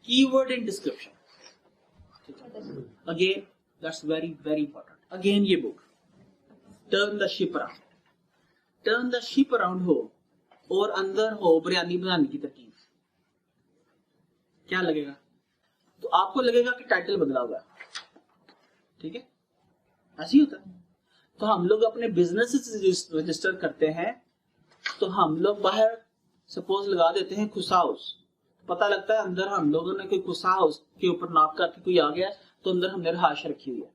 Keyword in description, again that's very very important. Again ये book turn the ship around, turn the ship around हो और अंदर हो बिरयानी बनाने की तरकीब, क्या लगेगा? तो आपको लगेगा कि टाइटल बदला हुआ है, ठीक है, ऐसे ही होता है। तो हम लोग अपने बिजनेस रजिस्टर करते हैं, तो हम लोग बाहर सपोज लगा देते हैं खुसा हाउस, पता लगता है अंदर हम लोगों ने कोई खुसा हाउस के ऊपर नाप करके कोई आ गया, तो अंदर हमने रहायश रखी हुई है,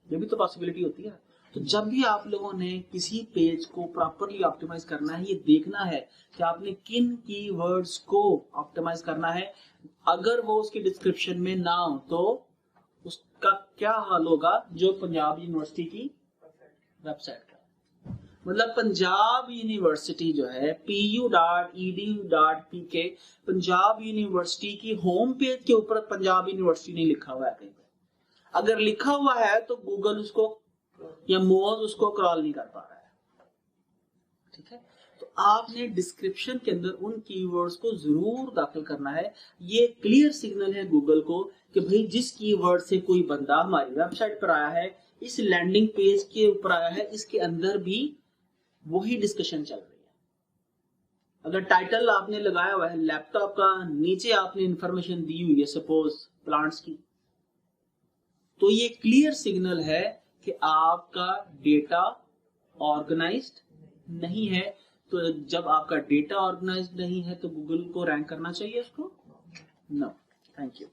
ये भी तो पॉसिबिलिटी होती है। तो जब भी आप लोगों ने किसी पेज को प्रॉपरली ऑप्टिमाइज करना है, ये देखना है कि आपने किन कीवर्ड्स को ऑप्टिमाइज करना है। अगर वो उसकी डिस्क्रिप्शन में ना हो तो उसका क्या हाल होगा, जो पंजाब यूनिवर्सिटी की वेबसाइट का, मतलब पंजाब यूनिवर्सिटी जो है pu.edu.pk, पंजाब यूनिवर्सिटी की होम पेज के ऊपर पंजाब यूनिवर्सिटी नहीं लिखा हुआ है कहीं पे। अगर लिखा हुआ है तो गूगल उसको या मोज उसको क्रॉल नहीं कर पा रहा है, ठीक है। तो आपने डिस्क्रिप्शन के अंदर उन कीवर्ड्स को जरूर दाखिल करना है। ये क्लियर सिग्नल है गूगल को कि भाई जिस कीवर्ड से कोई बंदा हमारी वेबसाइट पर आया है, इस लैंडिंग पेज के ऊपर आया है, इसके अंदर भी वही डिस्कशन चल रही है। अगर टाइटल आपने लगाया हुआ है लैपटॉप का, नीचे आपने इंफॉर्मेशन दी हुई है सपोज प्लांट्स की, तो ये क्लियर सिग्नल है कि आपका डेटा ऑर्गेनाइज्ड नहीं है। तो जब आपका डेटा ऑर्गेनाइज्ड नहीं है तो गूगल को रैंक करना चाहिए उसको? No, thank you.